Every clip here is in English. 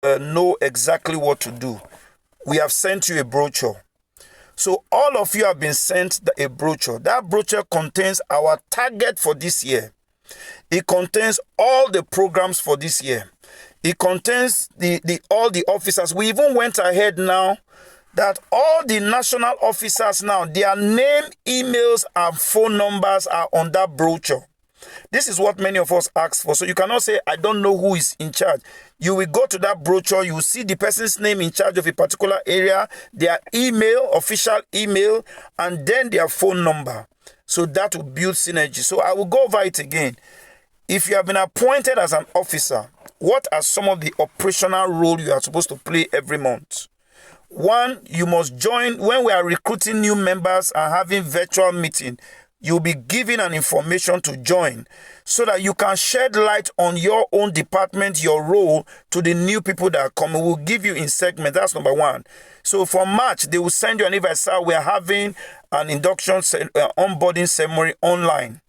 know exactly what to do. We have sent you a brochure. So all of you have been sent a brochure. That brochure contains our target for this year. It contains all the programs for this year. It contains all the officers. We even went ahead now that all the national officers now, their name, emails, and phone numbers are on that brochure. This is what many of us ask for. So you cannot say, I don't know who is in charge. You will go to that brochure, you will see the person's name in charge of a particular area, their email, official email, and then their phone number. So that will build synergy. So I will go over it again. If you have been appointed as an officer, what are some of the operational roles you are supposed to play every month? One, you must join when we are recruiting new members and having virtual meeting. You'll be given an information to join so that you can shed light on your own department, your role to the new people that are coming. We'll give you in segments. That's number one. So for March, they will send you an invite. We are having an induction onboarding ceremony online.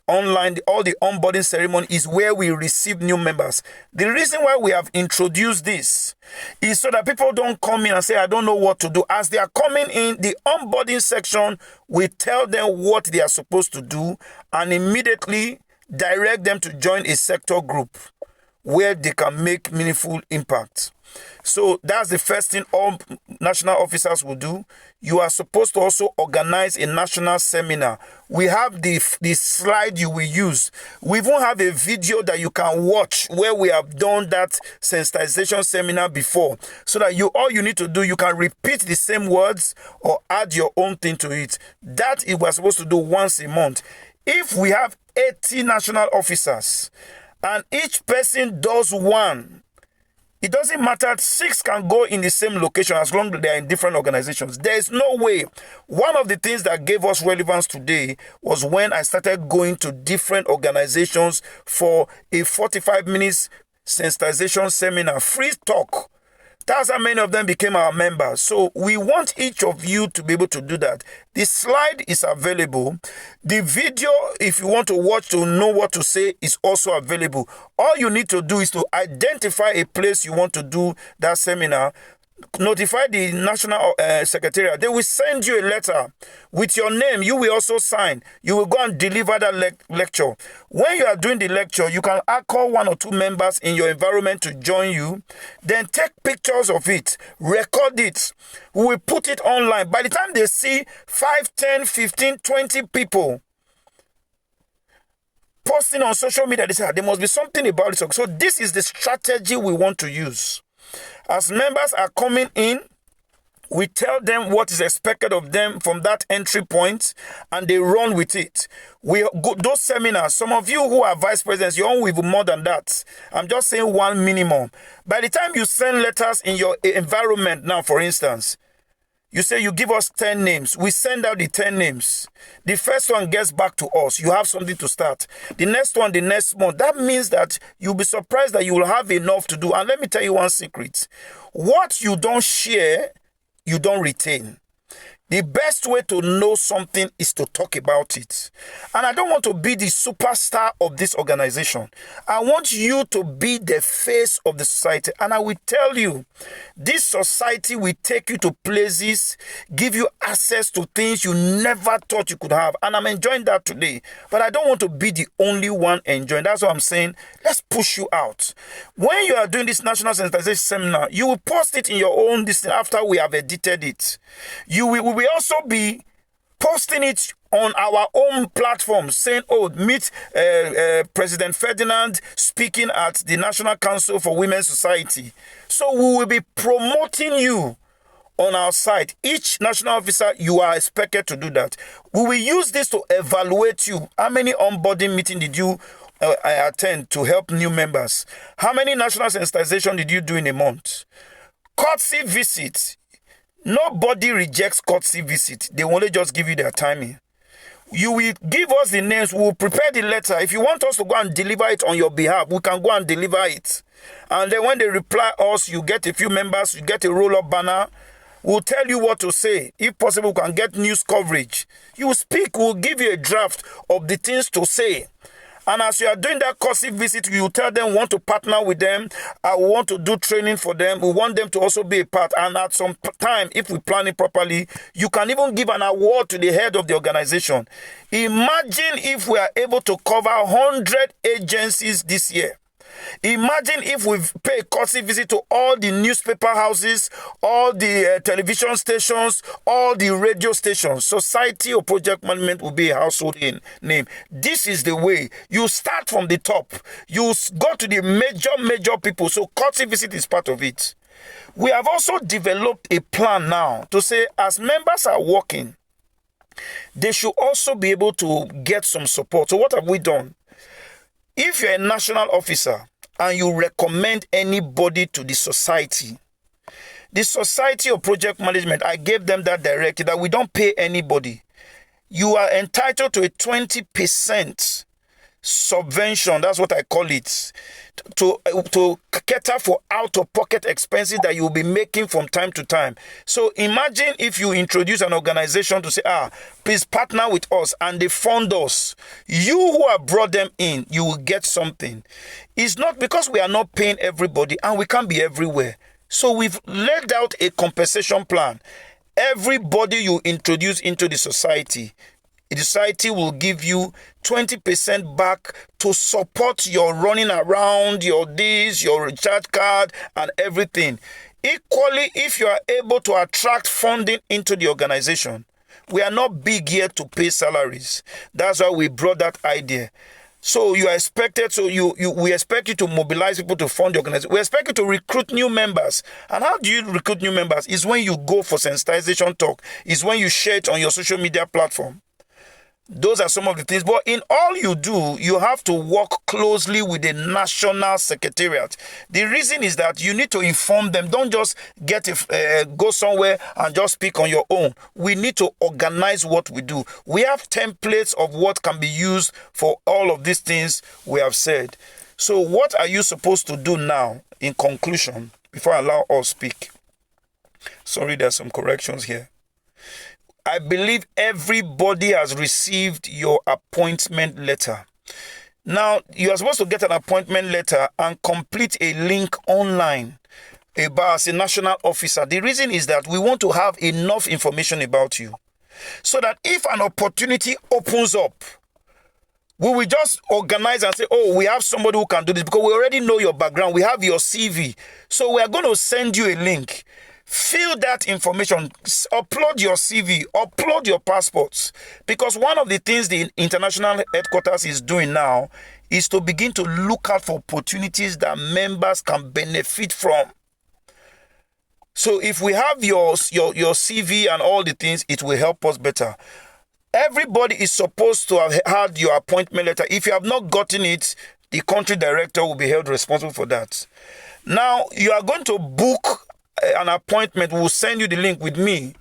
Online, all the onboarding ceremony is where we receive new members. The reason why we have introduced this is so that people don't come in and say, I don't know what to do. As they are coming in, the onboarding section will tell them what they are supposed to do and immediately direct them to join a sector group where they can make meaningful impact. So that's the first thing all national officers will do. You are supposed to also organize a national seminar. We have the slide you will use. We even have a video that you can watch where we have done that sensitization seminar before. So that all you need to do, you can repeat the same words or add your own thing to it. That we are supposed to do once a month. If we have 80 national officers and each person does one, it doesn't matter, 6 can go in the same location as long as they are in different organizations. There is no way. One of the things that gave us relevance today was when I started going to different organizations for a 45 minutes sensitization seminar, free talk. That's how many of them became our members. So we want each of you to be able to do that. The slide is available. The video, if you want to watch to know what to say, is also available. All you need to do is to identify a place you want to do that seminar. Notify the National Secretariat. They will send you a letter with your name. You will also sign. You will go and deliver that lecture. When you are doing the lecture, you can call 1 or 2 members in your environment to join you. Then take pictures of it. Record it. We will put it online. By the time they see 5, 10, 15, 20 people posting on social media, they say, there must be something about it. So this is the strategy we want to use. As members are coming in, we tell them what is expected of them from that entry point, and they run with it. We go those seminars. Some of you who are vice presidents, you're on with more than that. I'm just saying one minimum. By the time you send letters in your environment now, for instance, you say you give us 10 names. We send out the 10 names. The first one gets back to us. You have something to start. The next one, the next month. That means that you'll be surprised that you will have enough to do. And let me tell you one secret. What you don't share, you don't retain. The best way to know something is to talk about it. And I don't want to be the superstar of this organization. I want you to be the face of the society. And I will tell you, this society will take you to places, give you access to things you never thought you could have. And I'm enjoying that today. But I don't want to be the only one enjoying. That's what I'm saying. Let's push you out. When you are doing this national sensitization seminar, you will post it in your own list after we have edited it. We will also be posting it on our own platform, saying, meet President Ferdinand speaking at the National Council for Women's Society. So we will be promoting you on our site. Each national officer, you are expected to do that. We will use this to evaluate you. How many onboarding meetings did you attend to help new members? How many national sensitization did you do in a month? Courtesy visit. Nobody rejects courtesy visit. They only just give you their timing. You will give us the names. We will prepare the letter. If you want us to go and deliver it on your behalf, we can go and deliver it. And then when they reply us, you get a few members, you get a roll-up banner. We'll tell you what to say. If possible, we can get news coverage. You will speak. We'll give you a draft of the things to say. And as you are doing that courtesy visit, you tell them we want to partner with them. We want to do training for them. We want them to also be a part. And at some time, if we plan it properly, you can even give an award to the head of the organization. Imagine if we are able to cover 100 agencies this year. Imagine if we pay a courtesy visit to all the newspaper houses, all the television stations, all the radio stations. Society of Project Management will be a household name. This is the way. You start from the top. You go to the major people. So courtesy visit is part of it. We have also developed a plan now to say as members are working, they should also be able to get some support. So what have we done? If you're a national officer and you recommend anybody to the Society of Project Management, I gave them that directive that we don't pay anybody. You are entitled to a 20% subvention, that's what I call it, to cater for out-of-pocket expenses that you'll be making from time to time. So imagine if you introduce an organization to say, please partner with us, and they fund us. You who have brought them in, you will get something. It's not because we are not paying everybody and we can't be everywhere. So we've laid out a compensation plan. Everybody you introduce into the society will give you 20% back to support your running around, your recharge card and everything. Equally, if you are able to attract funding into the organization, we are not big here to pay salaries. That's why we brought that idea. So you are expected, we expect you to mobilize people to fund the organization. We expect you to recruit new members. And how do you recruit new members? It's when you go for sensitization talk. It's when you share it on your social media platform. Those are some of the things. But in all you do, you have to work closely with the National Secretariat. The reason is that you need to inform them. Don't just go somewhere and just speak on your own. We need to organize what we do. We have templates of what can be used for all of these things we have said. So what are you supposed to do now in conclusion before I allow us speak? Sorry, there's some corrections here. I believe everybody has received your appointment letter. Now, you are supposed to get an appointment letter and complete a link online as a national officer. The reason is that we want to have enough information about you so that if an opportunity opens up, we will just organize and say, we have somebody who can do this because we already know your background. We have your CV. So we are going to send you a link. Fill that information, upload your CV, upload your passports. Because one of the things the international headquarters is doing now is to begin to look out for opportunities that members can benefit from. So if we have your CV and all the things, it will help us better. Everybody is supposed to have had your appointment letter. If you have not gotten it, the country director will be held responsible for that. Now, you are going to book an appointment. We'll send you the link with me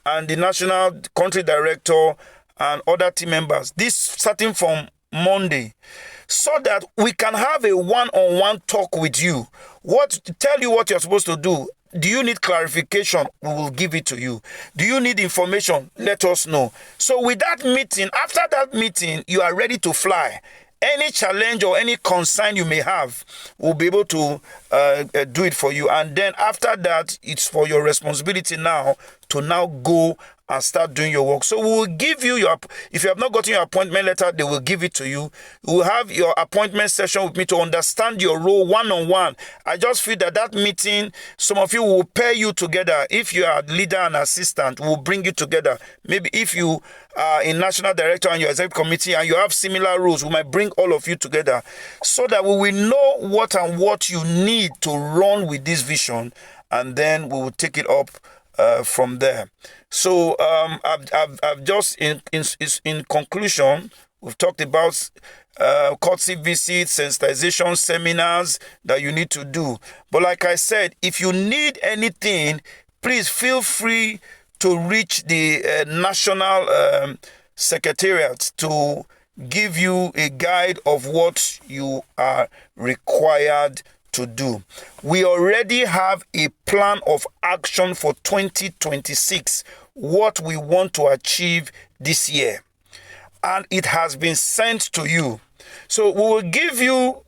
and the national country director and other team members. This starting from Monday, so that we can have a one-on-one talk with you. Tell you what you're supposed to do. Do you need clarification? We will give it to you. Do you need information? Let us know. So with that meeting, after that meeting, you are ready to fly. Any challenge or any concern you may have, we'll be able to do it for you. And then after that, it's for your responsibility now to now go and start doing your work. So we will give you if you have not gotten your appointment letter, they will give it to you. You will have your appointment session with me to understand your role one-on-one. I just feel that meeting, some of you will pair you together. If you are leader and assistant, we'll bring you together. Maybe if you are a national director and your executive committee and you have similar roles, we might bring all of you together so that we will know what you need to run with this vision, and then we will take it up from there. So I've just in conclusion, we've talked about courtesy visits, sensitization seminars that you need to do. But like I said, if you need anything, please feel free to reach the National Secretariat to give you a guide of what you are required to do. We already have a plan of action for 2026, what we want to achieve this year. And it has been sent to you. So we will give you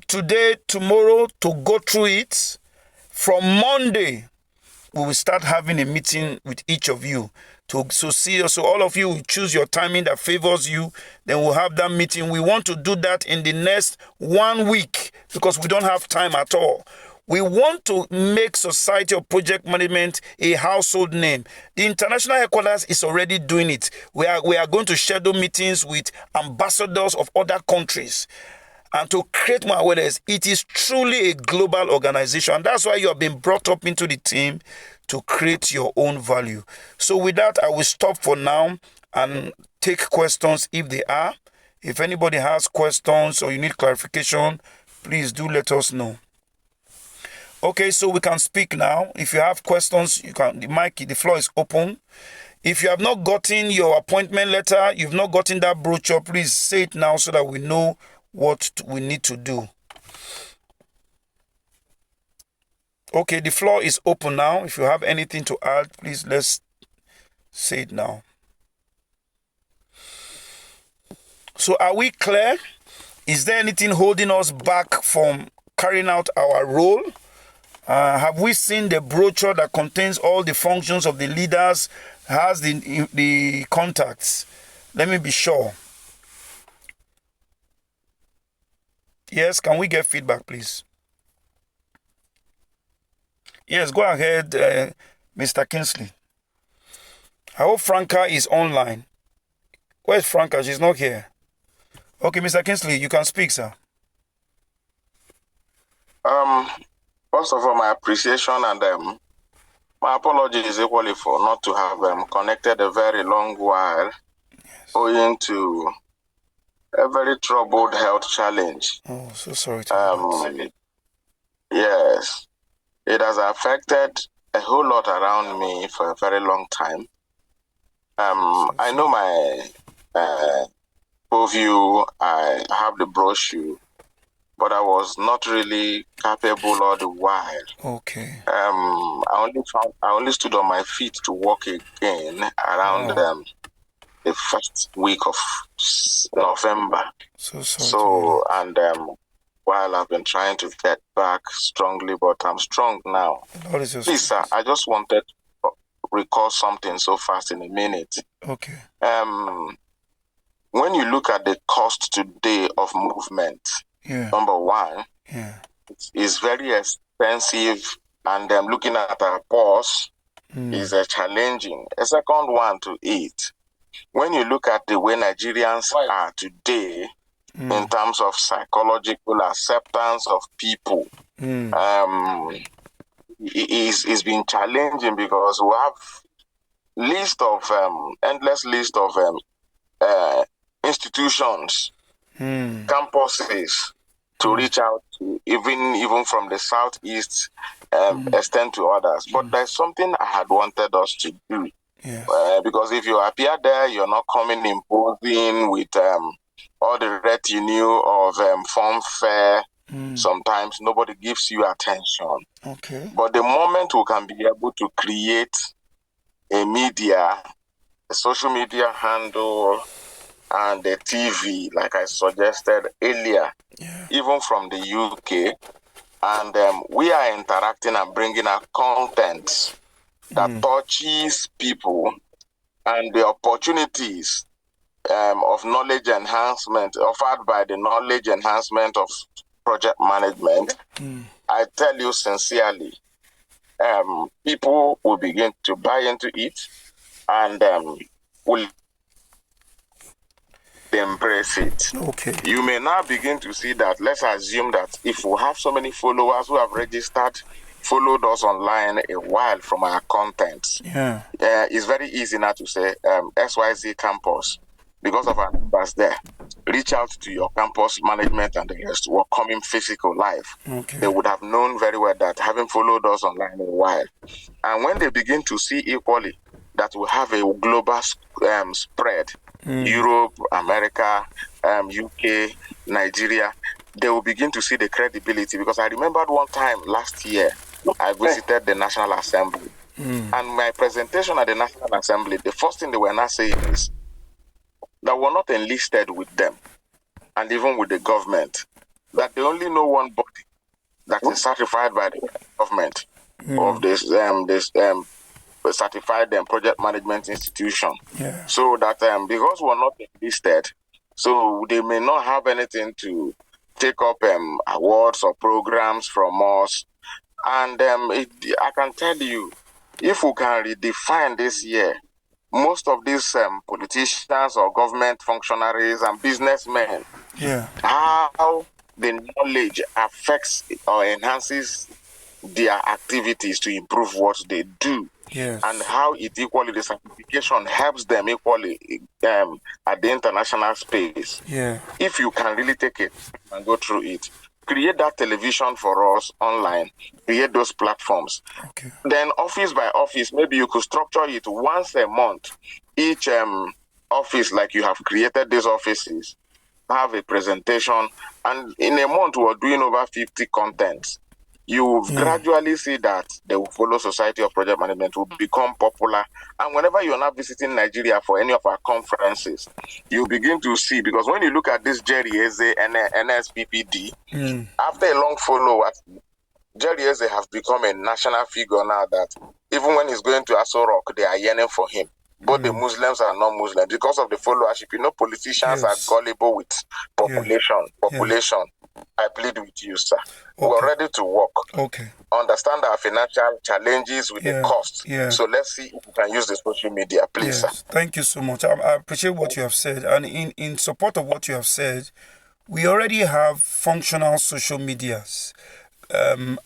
today, tomorrow to go through it. From Monday, we will start having a meeting with each of you to see. So all of you will choose your timing that favors you. Then we'll have that meeting. We want to do that in the next 1 week because we don't have time at all. We want to make Society of Project Management a household name. The international headquarters is already doing it. We are going to schedule meetings with ambassadors of other countries and to create more awareness. It is truly a global organization. And that's why you have been brought up into the team to create your own value. So with that, I will stop for now and take questions if they are. If anybody has questions or you need clarification, please do let us know. Okay, so we can speak now. If you have questions, you can. The floor is open. If you have not gotten your appointment letter, you've not gotten that brochure, please say it now so that we know what we need to do. Okay, the floor is open now. If you have anything to add, please let's say it now. So are we clear? Is there anything holding us back from carrying out our role? Have we seen the brochure that contains all the functions of the leaders, has the contacts? Let me be sure. Yes, can we get feedback, please? Yes, go ahead, Mr. Kingsley. I hope Franca is online. Where's Franca? She's not here. Okay, Mr. Kingsley, you can speak, sir. First of all, my appreciation and my apologies equally for not to have connected a very long while, owing to a very troubled health challenge. Oh, so sorry to hear. Yes, it has affected a whole lot around me for a very long time. I know my purview. I have the brochure, but I was not really capable all the while. Okay. I only stood on my feet to walk again around the first week of November. So sorry. So, and while I've been trying to get back strongly, but I'm strong now. Please, sir, I just wanted to recall something so fast in a minute. Okay. When you look at the cost today of movement, number one, it's very expensive, and looking at our pulse is challenging. A second one to it, when you look at the way Nigerians are today in terms of psychological acceptance of people, it's been challenging because we have endless list of institutions, campuses to reach out to, even from the southeast extend to others. But there's something I had wanted us to do. Because if you appear there, you're not coming imposing with all the retinue of fanfare. Sometimes nobody gives you attention. Okay. But the moment we can be able to create a social media handle, and the TV, like I suggested earlier, even from the UK, and we are interacting and bringing out content that touches people, and the opportunities of knowledge enhancement offered by the knowledge enhancement of project management. I tell you sincerely, people will begin to buy into it, and will embrace it. Okay. You may now begin to see that. Let's assume that if we have so many followers who have followed us online a while from our content, it's very easy now to say XYZ campus, because of our numbers there. Reach out to your campus management and the rest who are coming physical live. Okay. They would have known very well that having followed us online a while. And when they begin to see equally that we have a global spread, Europe, America, UK, Nigeria, they will begin to see the credibility. Because I remembered one time last year, I visited the National Assembly. And my presentation at the National Assembly, the first thing they were not saying is that we're not enlisted with them. and even with the government, that they only know one body that is certified by the government of this certified project management institution. Yeah. So that because we're not listed, so they may not have anything to take up awards or programs from us. And I can tell you, if we can redefine this year, most of these politicians or government functionaries and businessmen, how the knowledge affects or enhances their activities to improve what they do. Yes. And how it equally, the certification helps them equally at the international space. Yeah. If you can really take it and go through it, create that television for us online, create those platforms. Okay. Then office by office, maybe you could structure it once a month. Each office, like you have created these offices, have a presentation, and in a month we're doing over 50 contents. You gradually see that they will follow Society of Project Management, will become popular. And whenever you're not visiting Nigeria for any of our conferences, you begin to see, because when you look at this Jerry Eze and NSPPD, after a long follow, Jerry Eze has become a national figure now that even when he's going to Aso Rock, they are yearning for him. Both the Muslims and non-Muslims, because of the followership. You know, politicians are gullible with population. I plead with you, sir. Okay. We're ready to work. Okay. Understand our financial challenges with the cost. So let's see if we can use the social media, please, sir. Thank you so much. I appreciate what you have said. And in support of what you have said, we already have functional social medias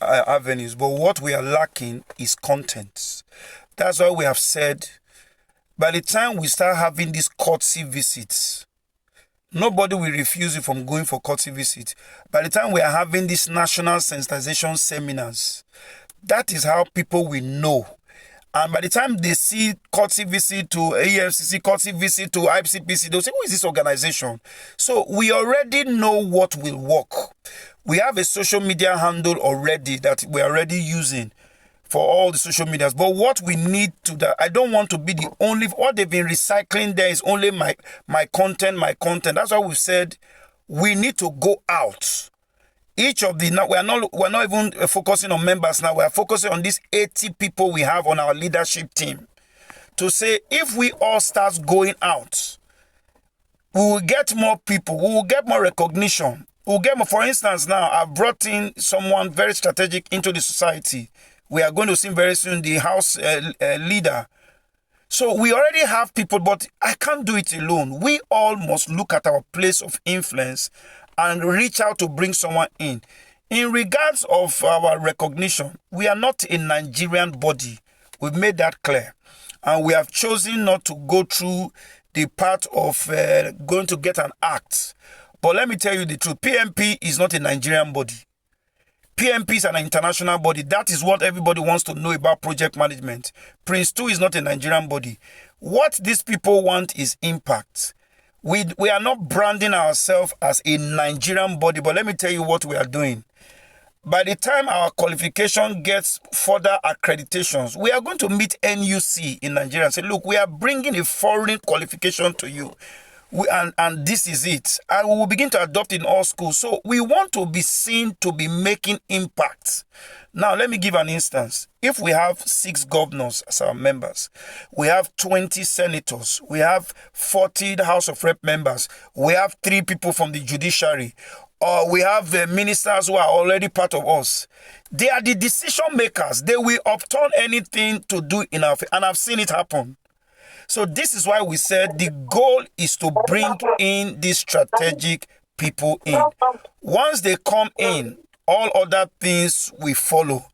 avenues. But what we are lacking is content. That's why we have said, by the time we start having these courtesy visits, nobody will refuse you from going for courtesy visits. By the time we are having these national sensitization seminars, that is how people will know. And by the time they see courtesy visit to AFCC, courtesy visit to IPCPC, they'll say, who is this organization? So we already know what will work. We have a social media handle already that we are already using for all the social medias. But what we need to, I don't want to be the only, what they've been recycling there is only my content. That's why we've said we need to go out. Each of the, we're not even focusing on members now. We're focusing on these 80 people we have on our leadership team. To say, if we all start going out, we will get more people, we will get more recognition. We'll get more, for instance, now I've brought in someone very strategic into the society. We are going to see very soon the house leader. So we already have people, but I can't do it alone. We all must look at our place of influence and reach out to bring someone in. In regards of our recognition, we are not a Nigerian body. We've made that clear. And we have chosen not to go through the part of going to get an act. But let me tell you the truth. PMP is not a Nigerian body. PMP is an international body. That is what everybody wants to know about project management. Prince 2 is not a Nigerian body. What these people want is impact. We are not branding ourselves as a Nigerian body, but let me tell you what we are doing. By the time our qualification gets further accreditations, we are going to meet NUC in Nigeria and say, look, we are bringing a foreign qualification to you. And this is it. And we will begin to adopt in all schools. So we want to be seen to be making impact. Now, let me give an instance. If we have 6 governors as our members, we have 20 senators, we have 40 House of Rep members, we have 3 people from the judiciary, or we have ministers who are already part of us. They are the decision makers. They will upturn anything to do in our, and I've seen it happen. So this is why we said the goal is to bring in these strategic people in. Once they come in, all other things will follow.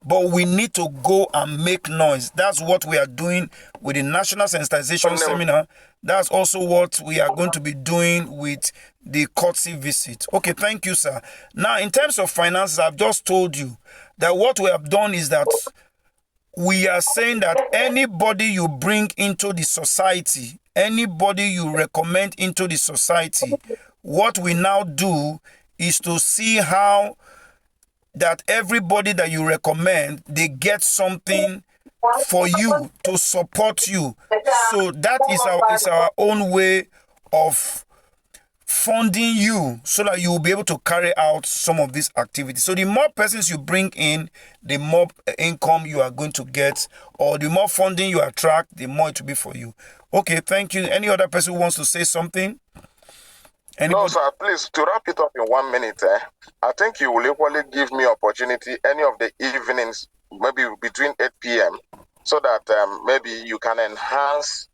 But we need to go and make noise. That's what we are doing with the National Sensitization Seminar. That's also what we are going to be doing with the courtesy visit. Okay, thank you, sir. Now, in terms of finances, I've just told you that what we have done is that we are saying that anybody you bring into the society, anybody you recommend into the society, what we now do is to see how that everybody that you recommend, they get something for you to support you. So that is our own way of funding you so that you will be able to carry out some of these activities. So the more persons you bring in, the more income you are going to get, or the more funding you attract, the more it will be for you. Okay, thank you. Any other person who wants to say something? No, sir, please, to wrap it up in 1 minute, I think you will equally give me opportunity any of the evenings, maybe between 8 p.m., so that maybe you can enhance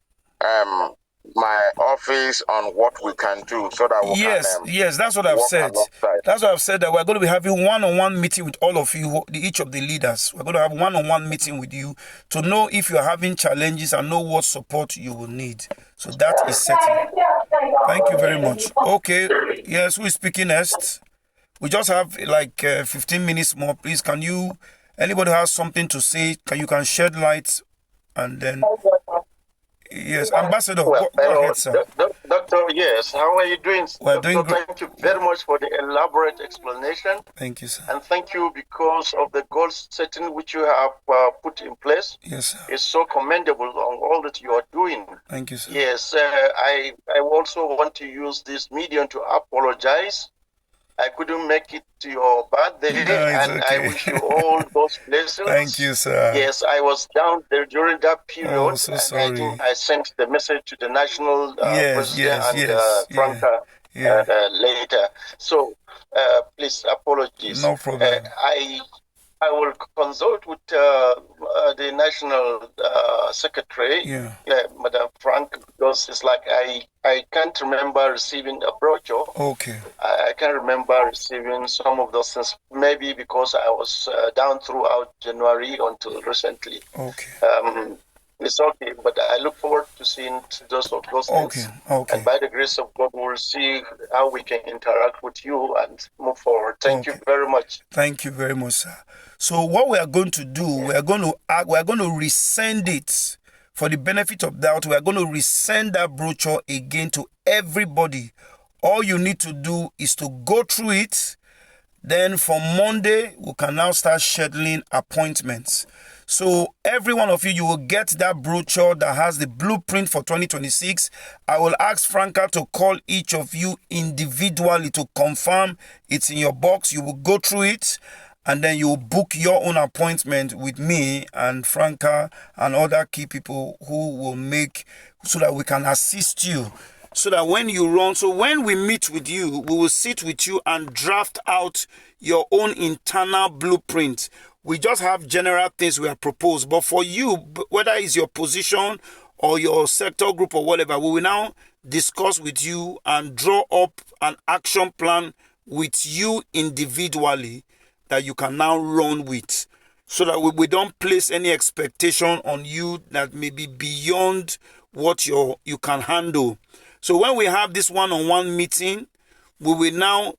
my office on what we can do so that we can yes, that's what I've said. alongside. That's what I've said, that we're going to be having one-on-one meeting with all of you, each of the leaders. We're going to have one-on-one meeting with you to know if you're having challenges and know what support you will need. So that is settled. Thank you very much. Okay, yes, who is speaking next? We just have like 15 minutes more. Please, anybody has something to say? You can shed light and then... Yes, Ambassador, well, go ahead, sir. Doctor, yes, how are you doing? We're Doctor, doing good. Thank you very much for the elaborate explanation. Thank you, sir. And thank you because of the goal setting which you have put in place. Yes, sir. It's so commendable on all that you are doing. Thank you, sir. Yes, I also want to use this medium to apologize. I couldn't make it to your birthday, No, and okay. I wish you all those blessings. Thank you, sir. Yes, I was down there during that period. Oh, so and sorry. I think I sent the message to the national president yes, Franca later. So please, apologies. No problem. I will consult with the national secretary, Madam Frank, because it's like I can't remember receiving a brochure. Okay. I can't remember receiving some of those things, maybe because I was down throughout January until recently. Okay. It's okay, but I look forward to seeing those things. Okay. And by the grace of God, we'll see how we can interact with you and move forward. Thank you very much. Thank you very much, sir. So what we are going to do, we are going to resend it for the benefit of doubt. We are going to resend that brochure again to everybody. All you need to do is to go through it. Then from Monday, we can now start scheduling appointments. So every one of you will get that brochure that has the blueprint for 2026. I will ask Franca to call each of you individually to confirm it's in your box. You will go through it and then you will book your own appointment with me and Franca and other key people who will make so that we can assist you. So that when you run, so when we meet with you, we will sit with you and draft out your own internal blueprint. We just have general things we have proposed. But for you, whether it's your position or your sector group or whatever, we will now discuss with you and draw up an action plan with you individually that you can now run with. So that we don't place any expectation on you that may be beyond what you can handle. So when we have this one-on-one meeting, we will now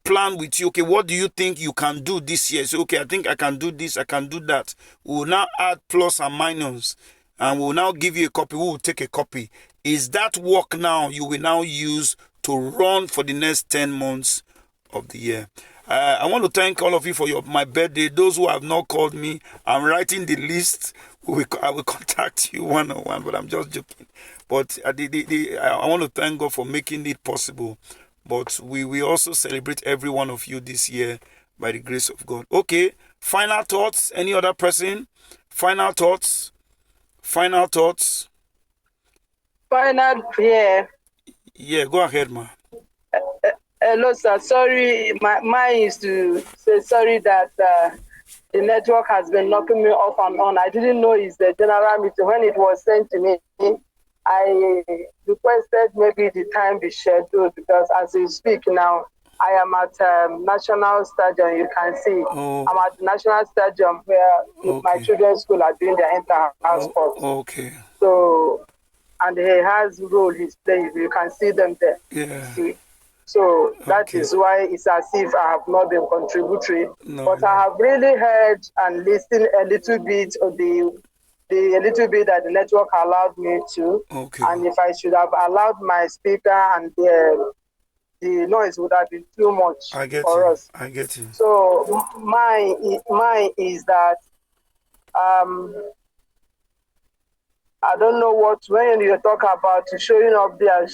plan with you, okay, what do you think you can do this year? So, okay, I think I can do this, I can do that. We will now add plus and minus, and we will now give you a copy. We will take a copy. Is that work now you will now use to run for the next 10 months of the year? I want to thank all of you for my birthday. Those who have not called me, I'm writing the list. I will contact you one-on-one, but I'm just joking. But I want to thank God for making it possible. But we also celebrate every one of you this year by the grace of God. Okay, final thoughts? Any other person? Final thoughts? Final thoughts? Yeah. Yeah, go ahead, ma. Hello, sir. Sorry, mine is to say sorry that the network has been knocking me off and on. I didn't know it's the general meeting. When it was sent to me, I requested maybe the time be scheduled because as you speak now, I am at National Stadium. You can see I'm at National Stadium where my children's school are doing their inter-house sports. Okay. So, and he has role he's playing. You can see them there. Yeah. See? So that is why it's as if I have not been contributory. But I have really heard and listened a little bit of the little bit that the network allowed me to. Okay. And if I should have allowed my speaker and the noise would have been too much for us. I get you. So mine is that I don't know when you talk about showing up there,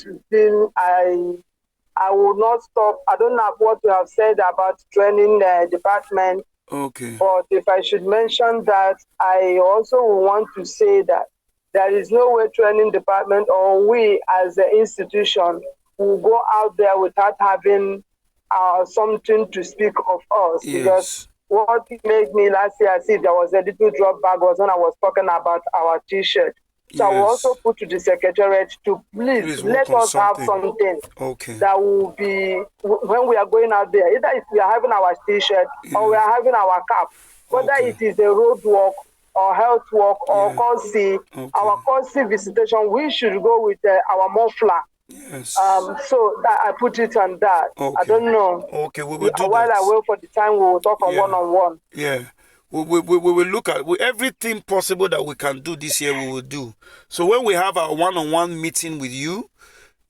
I will not stop. I don't know what you have said about training department. Okay. But if I should mention that, I also want to say that there is no way training department or we as an institution will go out there without having something to speak of us. Yes. Because what made me last year see there was a little drop back was when I was talking about our T-shirt. So I will also put to the secretariat to please let us have something that will be when we are going out there. Either if we are having our T-shirt or we are having our cap, whether it is a road walk or health walk or courtesy, our courtesy visitation, we should go with our muffler. Yes. So that I put it on that. I don't know. Okay, we will do while that. I wait for the time, we will talk on one-on-one. Yeah. We will look at everything possible that we can do this year, we will do. So when we have our one-on-one meeting with you,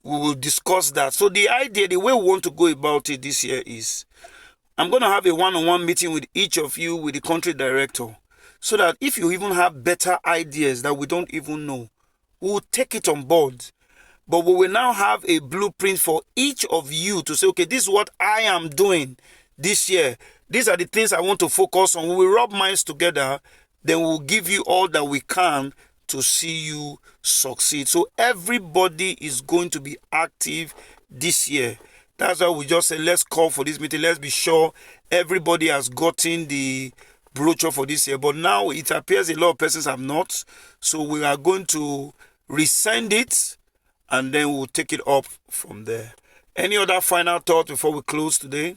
we will discuss that. So the idea, the way we want to go about it this year is, I'm going to have a one-on-one meeting with each of you, with the country director, so that if you even have better ideas that we don't even know, we will take it on board. But we will now have a blueprint for each of you to say, okay, this is what I am doing this year. These are the things I want to focus on. We will rub minds together, then we'll give you all that we can to see you succeed. So everybody is going to be active this year. That's why we just say, let's call for this meeting. Let's be sure everybody has gotten the brochure for this year. But now it appears a lot of persons have not. So we are going to resend it, and then we'll take it up from there. Any other final thoughts before we close today?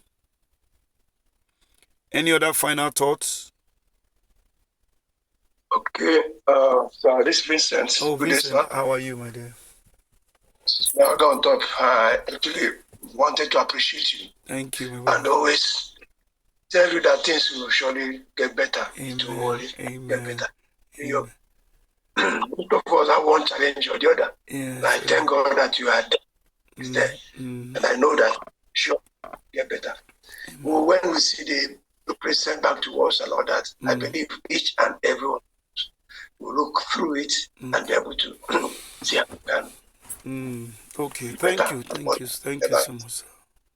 Any other final thoughts? Okay, so this is Vincent. Oh, Vincent, how are you, my dear? Now, on top, I actually wanted to appreciate you. Thank you. And always tell you that things will surely get better. Amen. It will always get better. Amen. Most of us have one challenge or the other. Yes, and I thank God that you are there. And I know that sure get better. Well, when we see the present back to us and all that, I believe each and everyone will look through it and be able to see how we can. Okay, thank you so much, sir.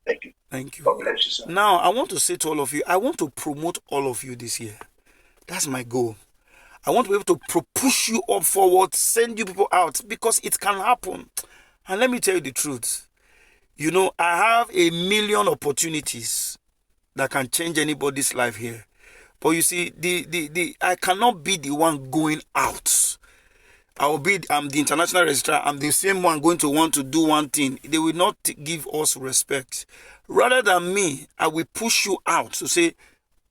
Thank you. Thank you. God bless you, sir. Now, I want to say to all of you, I want to promote all of you this year. That's my goal. I want to be able to push you up forward, send you people out, because it can happen. And let me tell you the truth. You know, I have a million opportunities that can change anybody's life here. But you see, I cannot be the one going out. I'm the international registrar. I'm the same one going to want to do one thing. They will not give us respect. Rather than me, I will push you out to say,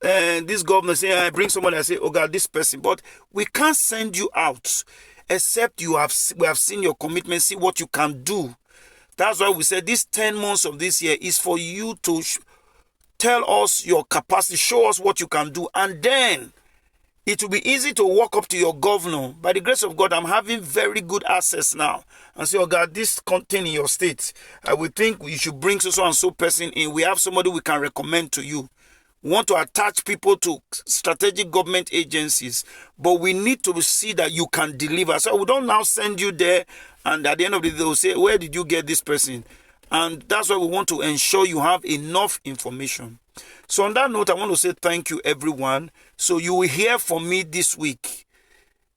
this governor say, I bring somebody, I say, oh God, this person. But we can't send you out except we have seen your commitment, see what you can do. That's why we said this 10 months of this year is for you to tell us your capacity, show us what you can do, and then it will be easy to walk up to your governor. By the grace of God, I'm having very good access now. And say, oh God, this content in your state, I would think you should bring so and so person in. We have somebody we can recommend to you. We want to attach people to strategic government agencies, but we need to see that you can deliver. So we don't now send you there, and at the end of the day, they'll say, where did you get this person? And that's why we want to ensure you have enough information. So on that note, I want to say thank you, everyone. So you will hear from me this week.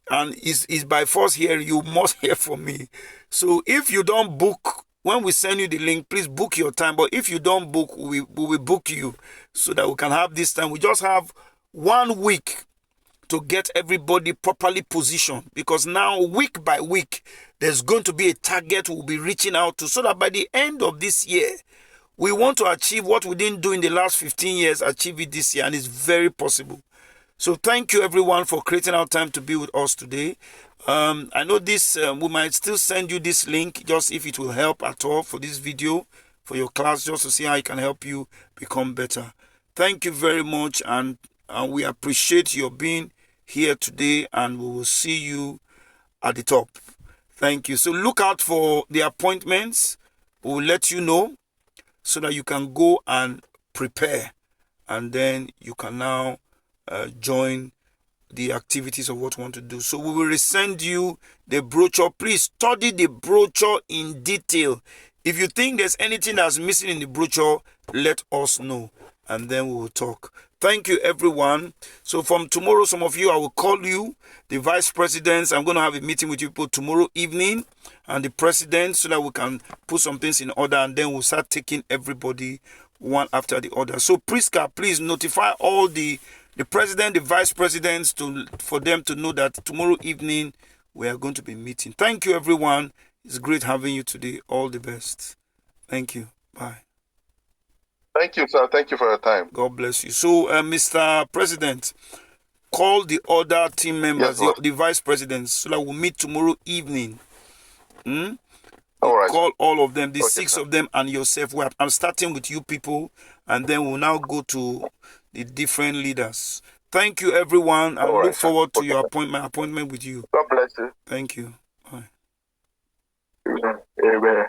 And it's by force here, you must hear from me. So if you don't book, when we send you the link, please book your time. But if you don't book, we will book you so that we can have this time. We just have 1 week to get everybody properly positioned. Because now, week by week, there's going to be a target we'll be reaching out to. So that by the end of this year, we want to achieve what we didn't do in the last 15 years, achieve it this year. And it's very possible. So thank you, everyone, for creating our time to be with us today. I know this, we might still send you this link, just if it will help at all for this video, for your class, just to see how it can help you become better. Thank you very much, and we appreciate your being here today, and we will see you at the top. Thank you. So look out for the appointments. We will let you know so that you can go and prepare, and then you can now join the activities of what we want to do. So we will resend you the brochure. Please study the brochure in detail. If you think there's anything that's missing in the brochure, let us know, and then we will talk. Thank you, everyone. So from tomorrow, some of you, I will call you, the vice presidents. I'm going to have a meeting with you people tomorrow evening, and the president, so that we can put some things in order, and then we'll start taking everybody one after the other. So Priska, please notify all the president, the vice presidents, for them to know that tomorrow evening we are going to be meeting. Thank you, everyone. It's great having you today. All the best. Thank you. Bye. Thank you, sir. Thank you for your time. God bless you. So, Mr. President, call the other team members, Yes, the vice presidents, so that we'll meet tomorrow evening. All right. Call all of them, the Okay, 6 sir. of them and yourself. I'm starting with you people, and then we'll now go to the different leaders. Thank you, everyone. I look forward to your appointment with you. God bless you. Thank you. Bye. Amen.